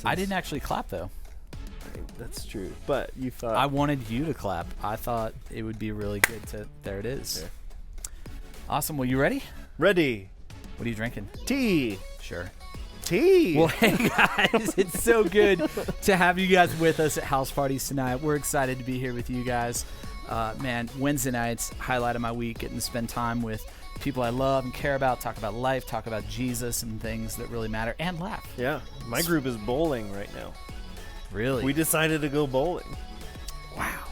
I didn't actually clap, though. That's true. But you thought... I wanted you to clap. I thought it would be really good to... There it is. There. Awesome. Well, you ready? Ready. What are you drinking? Tea. Sure. Tea. Well, hey, guys. It's so good to have you guys with us at House Parties tonight. We're excited to be here with you guys. Man, Wednesday nights, highlight of my week, getting to spend time with people I love and care about, talk about life, talk about Jesus and things that really matter, and laugh. Yeah. My group is bowling right now. Really? We decided to go bowling. Wow.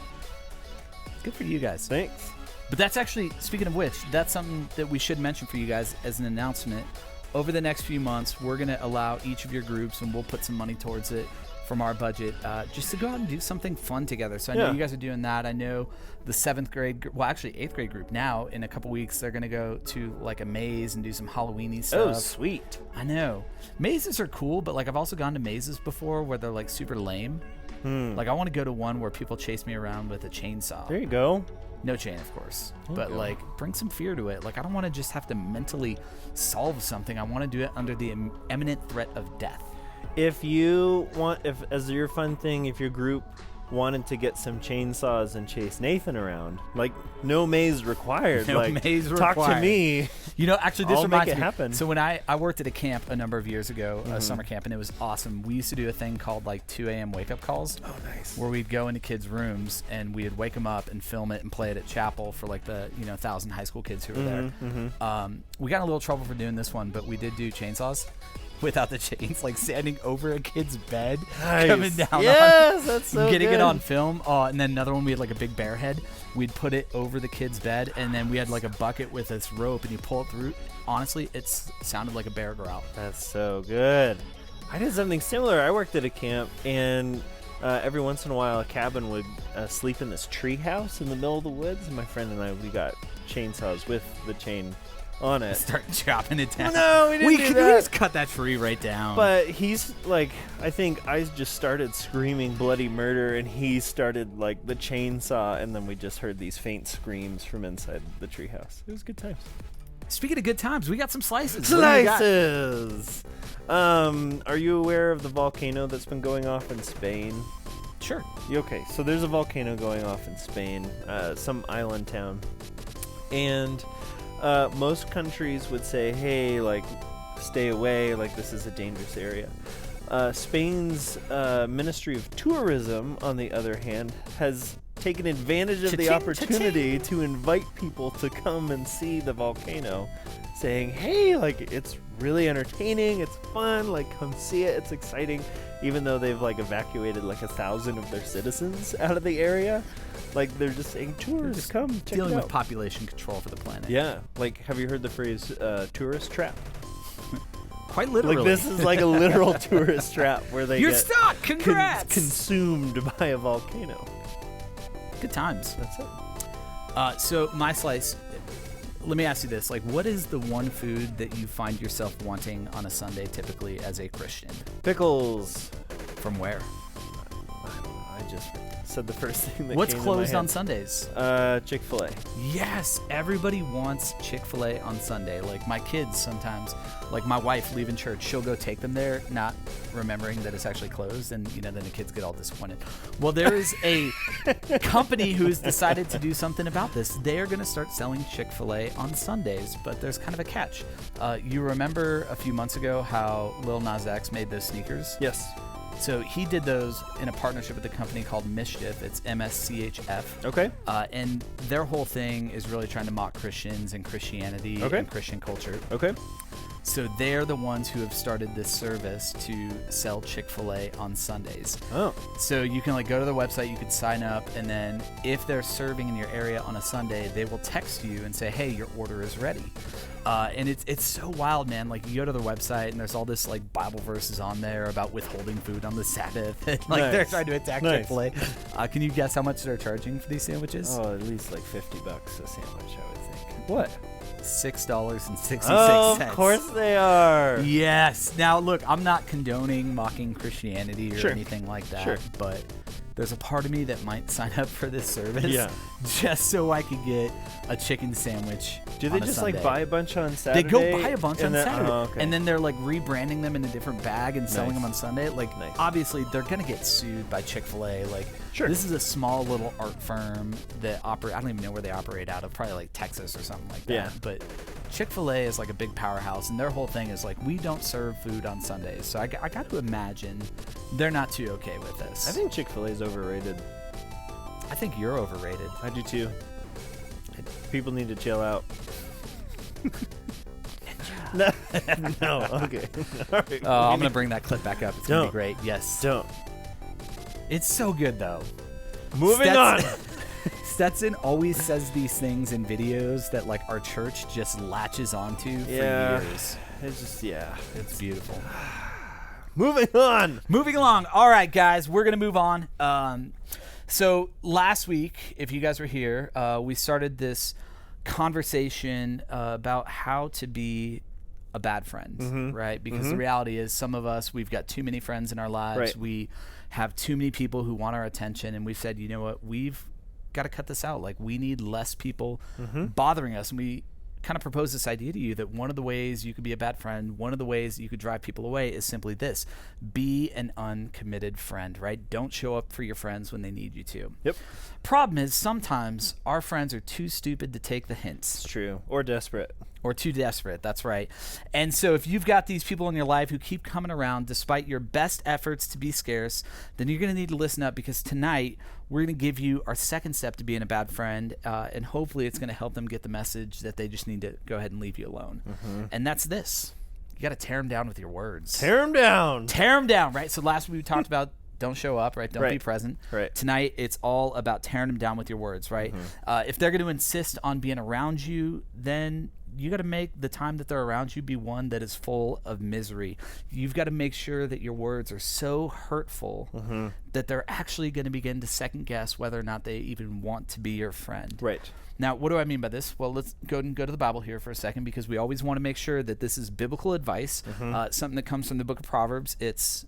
Good for you guys. Thanks. But that's actually, speaking of which, that's something that we should mention for you guys as an announcement. Over the next few months, we're going to allow each of your groups, and we'll put some money towards it from our budget, just to go out and do something fun together. So I know you guys are doing that. I know the 7th grade, well, actually 8th grade group now, in a couple weeks, they're going to go to like a maze and do some Halloween-y stuff. Oh, sweet. I know. Mazes are cool, but like I've also gone to mazes before where they're like super lame. Like I want to go to one where people chase me around with a chainsaw. There you go. No chain, of course, Okay. but like bring some fear to it. Like I don't want to just have to mentally solve something. I want to do it under the imminent threat of death. If you want, if as your fun thing, if your group wanted to get some chainsaws and chase Nathan around, like no maze required. No like, maze talk required. to me. You know, actually, this I'll reminds make it me. happen. So when I worked at a camp a number of years ago, a summer camp, and it was awesome. We used to do a thing called like 2 a.m. wake up calls. Oh, nice. Where we'd go into kids' rooms and we'd wake them up and film it and play it at chapel for like the 1,000 high school kids who were there. We got in a little trouble for doing this one, but we did do chainsaws without the chains, like standing over a kid's bed, coming down. Yes, that's so getting good. it on film. And then another one, we had like a big bear head. We'd put it over the kid's bed, and then we had like a bucket with this rope, and you pull it through. Honestly, it sounded like a bear growl. That's so good. I did something similar. I worked at a camp, and every once in a while, a cabin would sleep in this tree house in the middle of the woods, and my friend and I, we got chainsaws with the chain on it. Start chopping it down. No, we didn't we do could that. just cut that tree right down. But he's like, I think I just started screaming bloody murder, and he started like the chainsaw, and then we just heard these faint screams from inside the treehouse. It was good times. Speaking of good times, we got some slices. What do you got? Slices. Are you aware of the volcano that's been going off in Spain? Sure. Okay, so there's a volcano going off in Spain, some island town, and most countries would say, hey, like, stay away, like, this is a dangerous area. Spain's Ministry of Tourism, on the other hand, has taken advantage of the Cha-ching, opportunity to invite people to come and see the volcano, saying, hey, like, it's really entertaining, it's fun, like, come see it, it's exciting, even though they've, like, evacuated, like, 1,000 of their citizens out of the area. Like, they're just saying, tourists, come, check Dealing it out. with population control for the planet. Yeah, like, have you heard the phrase, tourist trap? Quite literally. Like, this is like a literal tourist trap where they You're get stuck! Congrats! consumed by a volcano. Good times. That's it. So my slice, let me ask you this. Like, what is the one food that you find yourself wanting on a Sunday typically as a Christian? Pickles. From where? I don't know. I just said the first thing that What's came to my closed head. on Sundays? Chick-fil-A. Yes, everybody wants Chick-fil-A on Sunday. Like my kids sometimes, like my wife leaving church, she'll go take them there, not remembering that it's actually closed, and then the kids get all disappointed. Well, there is a company who has decided to do something about this. They are going to start selling Chick-fil-A on Sundays, but there's kind of a catch. You remember a few months ago how Lil Nas X made those sneakers? Yes. So he did those in a partnership with a company called Mischief. It's MSCHF. Okay. And their whole thing is really trying to mock Christians and Christianity and Christian culture. Okay. So they're the ones who have started this service to sell Chick-fil-A on Sundays. Oh. So you can go to their website, you can sign up, and then if they're serving in your area on a Sunday, they will text you and say, hey, your order is ready. And it's so wild, man. Like, you go to their website and there's all this Bible verses on there about withholding food on the Sabbath. And they're trying to attack Chick-fil-A. Can you guess how much they're charging for these sandwiches? Oh, at least $50 a sandwich, I would think. What? $6.66. Oh, of course they are. Yes. Now, look, I'm not condoning mocking Christianity or Sure. anything like that. Sure. But there's a part of me that might sign up for this service just so I could get a chicken sandwich. Do they on a just Sunday. like buy a bunch on Saturday? They go buy a bunch on Saturday. Oh, okay. And then they're like rebranding them in a different bag and selling them on Sunday. Like, obviously, they're going to get sued by Chick-fil-A. Like, this is a small little art firm that operate. I don't even know where they operate out of. Probably like Texas or something like that. Yeah. But Chick-fil-A is like a big powerhouse, and their whole thing is like, we don't serve food on Sundays. So I got to imagine they're not too okay with this. I think Chick-fil-A is overrated. I think you're overrated. I do too. People need to chill out. No, okay. All right. Oh, I'm going to bring that clip back up. It's going to be great. Yes. Don't. It's so good, though. Moving on. Stetson always says these things in videos that, like, our church just latches onto for years. It's just, It's beautiful. Moving on. Moving along. All right, guys. We're going to move on. So last week, if you guys were here, we started this conversation about how to be a bad friend, right? Because the reality is some of us, we've got too many friends in our lives. Right. We have too many people who want our attention, and we've said, you know what, we've got to cut this out. Like, we need less people bothering us. And we kind of propose this idea to you that one of the ways you could be a bad friend, one of the ways you could drive people away is simply this: be an uncommitted friend, right? Don't show up for your friends when they need you to. Yep. Problem is, sometimes our friends are too stupid to take the hints. It's true. Or desperate. Or too desperate, that's right. And so if you've got these people in your life who keep coming around despite your best efforts to be scarce, then you're going to need to listen up, because tonight we're going to give you our second step to being a bad friend, and hopefully it's going to help them get the message that they just need to go ahead and leave you alone. And that's this. You got to tear them down with your words. Tear them down. Tear them down, right? So last week we talked about don't show up, right? Don't be present. Right. Tonight, it's all about tearing them down with your words, right? If they're going to insist on being around you, then you got to make the time that they're around you be one that is full of misery. You've got to make sure that your words are so hurtful that they're actually going to begin to second guess whether or not they even want to be your friend. Right. Now, what do I mean by this? Well, let's go to the Bible here for a second, because we always want to make sure that this is biblical advice, something that comes from the book of Proverbs. It's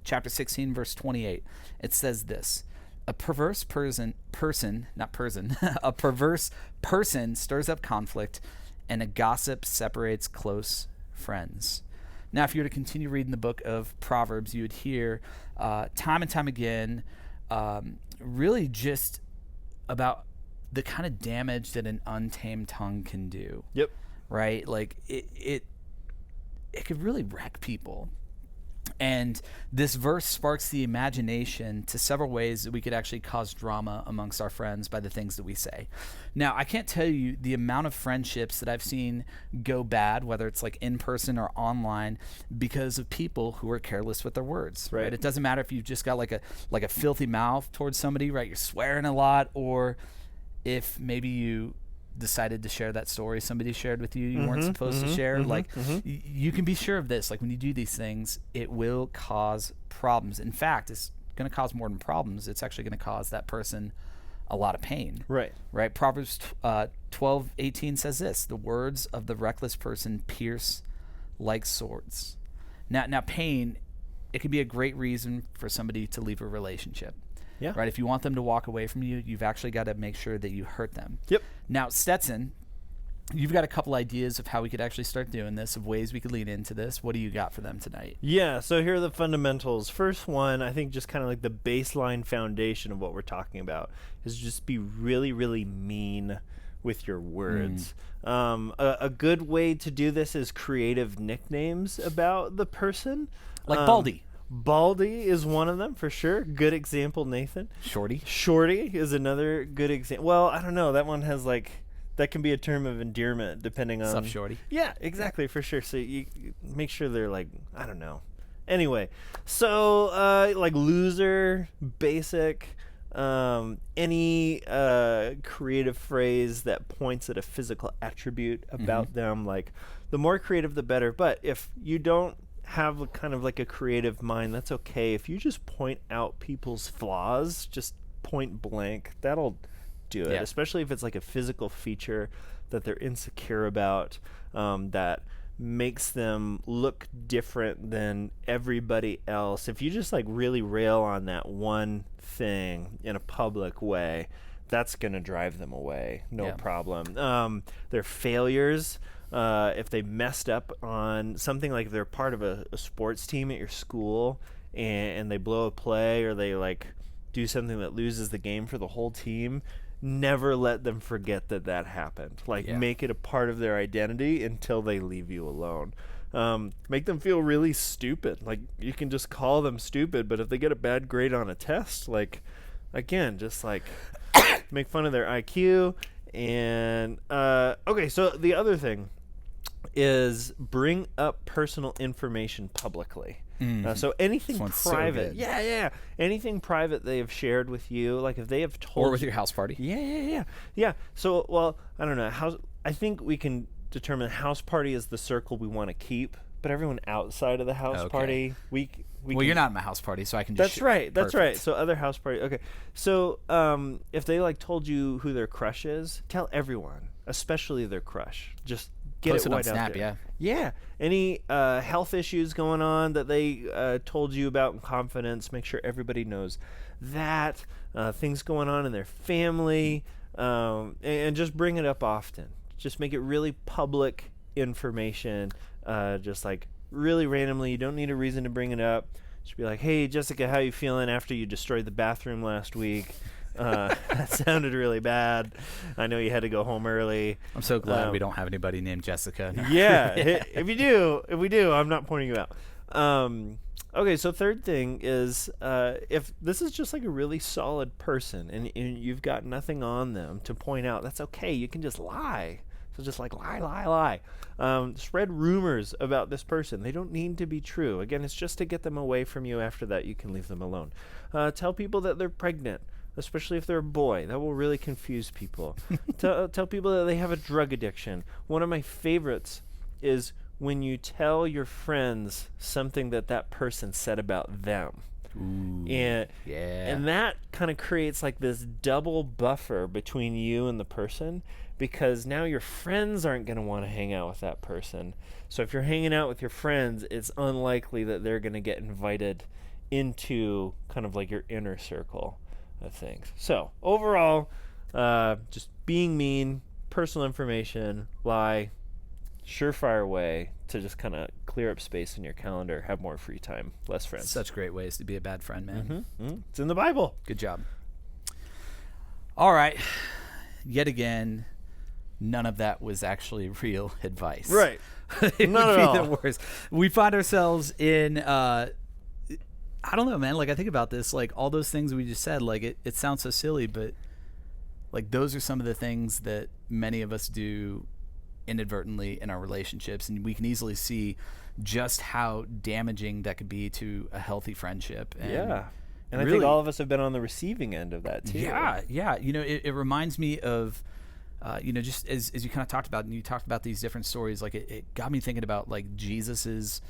chapter 16, verse 28. It says this: a perverse a perverse person stirs up conflict, and a gossip separates close friends. Now, if you were to continue reading the book of Proverbs, you would hear time and time again really just about the kind of damage that an untamed tongue can do. Yep. Right? Like, it could really wreck people. And this verse sparks the imagination to several ways that we could actually cause drama amongst our friends by the things that we say. Now, I can't tell you the amount of friendships that I've seen go bad, whether it's like in person or online, because of people who are careless with their words. Right? It doesn't matter if you've just got like a filthy mouth towards somebody, right? You're swearing a lot, or if maybe you decided to share that story somebody shared with you weren't supposed to share. You can be sure of this. Like, when you do these things, it will cause problems. In fact, it's going to cause more than problems. It's actually going to cause that person a lot of pain. Right. Proverbs 12:18 says this: the words of the reckless person pierce like swords. Now pain, it can be a great reason for somebody to leave a relationship. Yeah. Right. If you want them to walk away from you, you've actually got to make sure that you hurt them. Yep. Now, Stetson, you've got a couple ideas of how we could actually start doing this, of ways we could lean into this. What do you got for them tonight? Yeah. So here are the fundamentals. First one, I think just kind of like the baseline foundation of what we're talking about is just be really, really mean with your words. A good way to do this is creative nicknames about the person. Like Baldy. Baldy is one of them for sure. Good example, Nathan. Shorty is another good example. Well, I don't know. That one has that can be a term of endearment depending on. Sup, Shorty? Yeah, exactly, for sure. So you make sure they're I don't know. Anyway, so like loser, basic, any creative phrase that points at a physical attribute about them. Like, the more creative, the better. But if you don't have kind of like a creative mind, that's okay. If you just point out people's flaws, just point blank, that'll do it. Especially if it's like a physical feature that they're insecure about, that makes them look different than everybody else, if you just like really rail on that one thing in a public way, that's going to drive them away. No problem. Their failures, if they messed up on something, like they're part of a sports team at your school and they blow a play, or they like do something that loses the game for the whole team, never let them forget that happened. Like, make it a part of their identity until they leave you alone. Make them feel really stupid. Like, you can just call them stupid, but if they get a bad grade on a test, like, again, just like make fun of their IQ. And okay, so the other thing is bring up personal information publicly. So anything private, anything private they have shared with you, like if they have told, or with your house party, yeah. So, well, I don't know, I think we can determine house party is the circle we want to keep, but everyone outside of the house party, we well, you're not in my house party, so I can just. That's right. So other house party, okay. So if they like told you who their crush is, tell everyone, especially their crush. Just get post it on right Snap, out there. Yeah. Any health issues going on that they told you about in confidence, make sure everybody knows that. Things going on in their family, and just bring it up often. Just make it really public information, just like really randomly. You don't need a reason to bring it up. Just be like, hey, Jessica, how you feeling after you destroyed the bathroom last week? That sounded really bad. I know you had to go home early. I'm so glad we don't have anybody named Jessica. No. Yeah. If we do, I'm not pointing you out. Okay, so third thing is, if this is just like a really solid person and you've got nothing on them to point out, that's okay. You can just lie. So just like lie. Spread rumors about this person. They don't need to be true. Again, it's just to get them away from you. After that, you can leave them alone. Tell people that they're pregnant, especially if they're a boy. That will really confuse people. Tell people that they have a drug addiction. One of my favorites is when you tell your friends something that person said about them. Ooh, and that kind of creates like this double buffer between you and the person, because now your friends aren't going to want to hang out with that person. So if you're hanging out with your friends, it's unlikely that they're going to get invited into kind of like your inner circle of things. So overall, just being mean, personal information, lie, surefire way to just kind of clear up space in your calendar, have more free time, less friends. Such great ways to be a bad friend, man. It's in the Bible. Good job. All right. Yet again, none of that was actually real advice. Right. It Not would at be all. the worst. We find ourselves in I don't know, man. Like, I think about this, like all those things we just said, like it sounds so silly, but like those are some of the things that many of us do inadvertently in our relationships, and we can easily see just how damaging that could be to a healthy friendship. And and I think all of us have been on the receiving end of that too. Yeah. You know, it reminds me of just as you kind of talked about, and you talked about these different stories, like it got me thinking about like Jesus's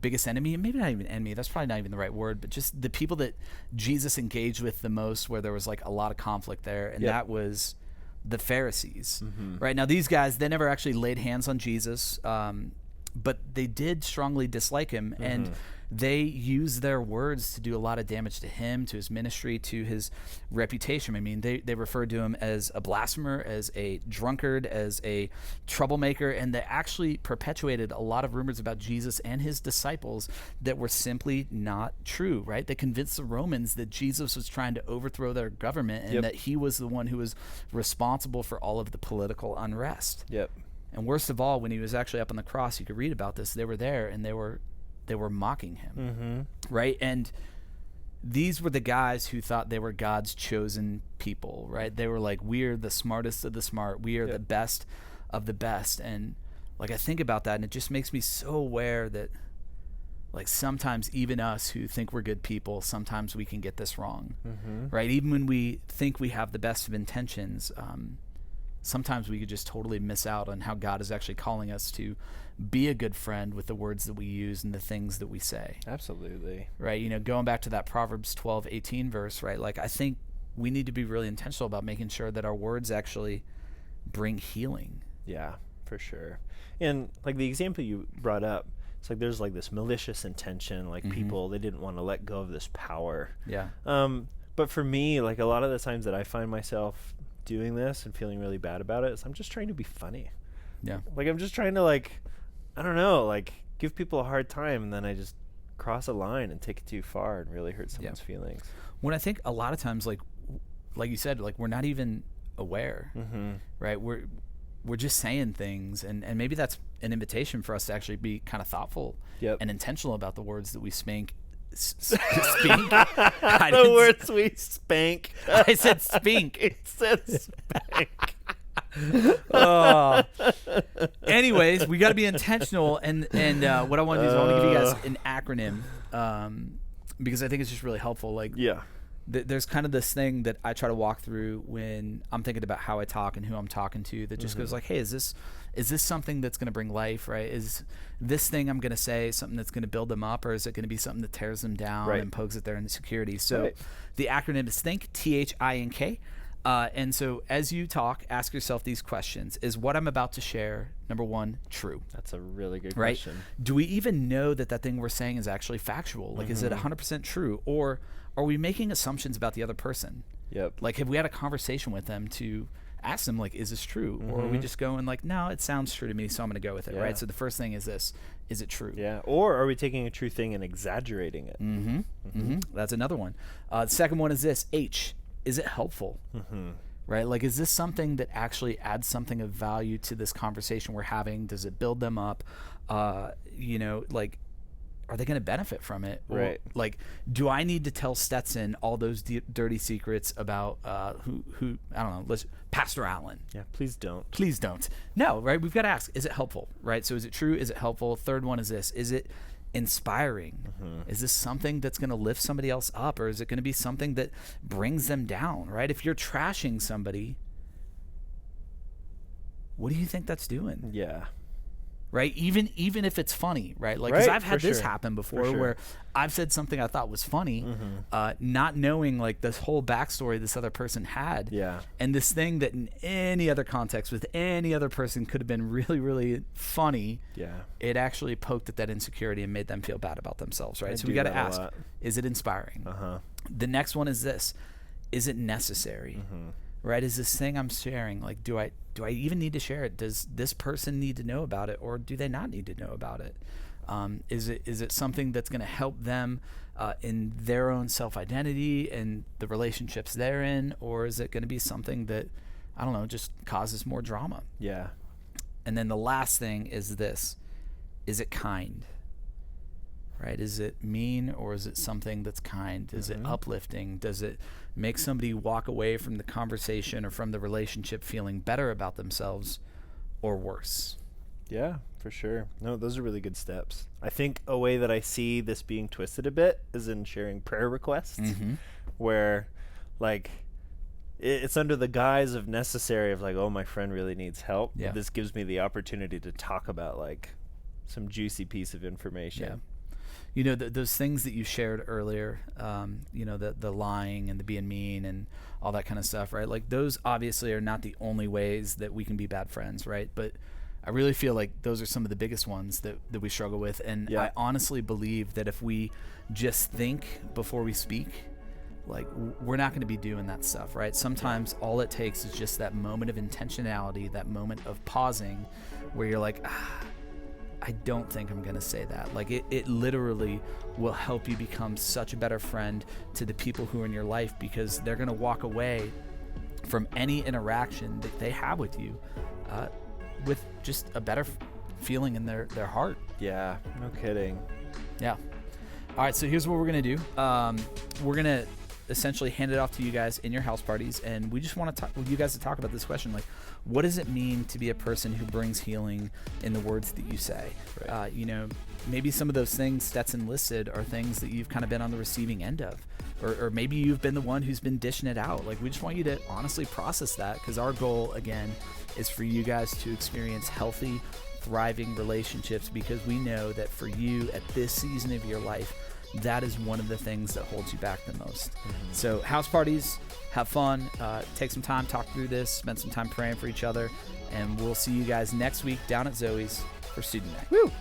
biggest enemy, and maybe not even enemy, that's probably not even the right word, but just the people that Jesus engaged with the most, where there was like a lot of conflict there, and that was the Pharisees. Right now, these guys, they never actually laid hands on Jesus, but they did strongly dislike him, and they used their words to do a lot of damage to him, to his ministry, to his reputation. I mean, they referred to him as a blasphemer, as a drunkard, as a troublemaker, and they actually perpetuated a lot of rumors about Jesus and his disciples that were simply not true, right? They convinced the Romans that Jesus was trying to overthrow their government, and that he was the one who was responsible for all of the political unrest. And worst of all, when he was actually up on the cross, you could read about this, they were there, and they were mocking him, right? And these were the guys who thought they were God's chosen people, right? They were like, we're the smartest of the smart. We are the best of the best. And like, I think about that, and it just makes me so aware that like sometimes even us who think we're good people, sometimes we can get this wrong, right? Even when we think we have the best of intentions, sometimes we could just totally miss out on how God is actually calling us to be a good friend with the words that we use and the things that we say. Absolutely. Right? You know, going back to that Proverbs 12:18 verse, right? Like, I think we need to be really intentional about making sure that our words actually bring healing. Yeah. for sure. And like the example you brought up, it's like there's like this malicious intention, like people, they didn't want to let go of this power. Yeah. But for me, like a lot of the times that I find myself doing this and feeling really bad about it is I'm just trying to be funny. Yeah. Like I'm just trying to like, I don't know, like give people a hard time, and then I just cross a line and take it too far and really hurt someone's feelings. When I think a lot of times, like you said, like we're not even aware, right? We're just saying things, and maybe that's an invitation for us to actually be kind of thoughtful and intentional about the words that we speak. The words we spank. I said spink. It says spank. Anyways, we got to be intentional, and what I want to do is I want to give you guys an acronym, because I think it's just really helpful. Like, there's kind of this thing that I try to walk through when I'm thinking about how I talk and who I'm talking to, that just goes like, hey, is this something that's going to bring life, right? Is this thing I'm going to say something that's going to build them up, or is it going to be something that tears them down and pokes at their insecurities? So the acronym is THINK, THINK. And so as you talk, ask yourself these questions. Is what I'm about to share, number one, true? That's a really good question. Do we even know that thing we're saying is actually factual? Like, is it 100% true? Or are we making assumptions about the other person? Like, have we had a conversation with them to ask them, like, is this true? Or are we just going like, no, it sounds true to me, so I'm going to go with it, right? So the first thing is this. Is it true? Or are we taking a true thing and exaggerating it? That's another one. The second one is this. H. Is it helpful? Right? Like, is this something that actually adds something of value to this conversation we're having? Does it build them up? Like, are they going to benefit from it? Or, like, do I need to tell Stetson all those dirty secrets about who I don't know, Pastor Allen? Please don't. Please don't. No, right? We've got to ask, is it helpful? Right? So is it true? Is it helpful? Third one is this. Is it inspiring? Is this something that's going to lift somebody else up, or is it going to be something that brings them down, right? If you're trashing somebody, what do you think that's doing? Right? Even if it's funny, right? Like, because I've had this happen before where I've said something I thought was funny, not knowing like this whole backstory this other person had. And this thing that in any other context with any other person could have been really, really funny. It actually poked at that insecurity and made them feel bad about themselves, right? So we got to ask, is it inspiring? The next one is this. Is it necessary? Right? Is this thing I'm sharing, like, do I even need to share it? Does this person need to know about it, or do they not need to know about it? Is it something that's going to help them in their own self-identity and the relationships they're in, or is it going to be something that, I don't know, just causes more drama? And then the last thing is this. Is it kind? Right? Is it mean, or is it something that's kind? Is it uplifting? Does it make somebody walk away from the conversation or from the relationship feeling better about themselves, or worse? For sure. No, those are really good steps. I think a way that I see this being twisted a bit is in sharing prayer requests, where like it's under the guise of necessary, of like, oh, my friend really needs help. This gives me the opportunity to talk about like some juicy piece of information. You know, those things that you shared earlier, the lying and the being mean and all that kind of stuff, right? Like, those obviously are not the only ways that we can be bad friends, right? But I really feel like those are some of the biggest ones that we struggle with. And I honestly believe that if we just think before we speak, like, we're not going to be doing that stuff, right? Sometimes all it takes is just that moment of intentionality, that moment of pausing where you're like, I don't think I'm going to say that. Like, it literally will help you become such a better friend to the people who are in your life, because they're going to walk away from any interaction that they have with you with just a better feeling in their heart. No kidding. All right, so here's what we're going to do. We're going to essentially hand it off to you guys in your house parties, and we just want to talk with you guys to talk about this question, like, what does it mean to be a person who brings healing in the words that you say? Maybe some of those things Stetson listed are things that you've kind of been on the receiving end of, or maybe you've been the one who's been dishing it out. Like, we just want you to honestly process that, because our goal, again, is for you guys to experience healthy, thriving relationships, because we know that for you at this season of your life, that is one of the things that holds you back the most. So house parties, have fun, take some time, talk through this, spend some time praying for each other, and we'll see you guys next week down at Zoe's for Student Day. Woo!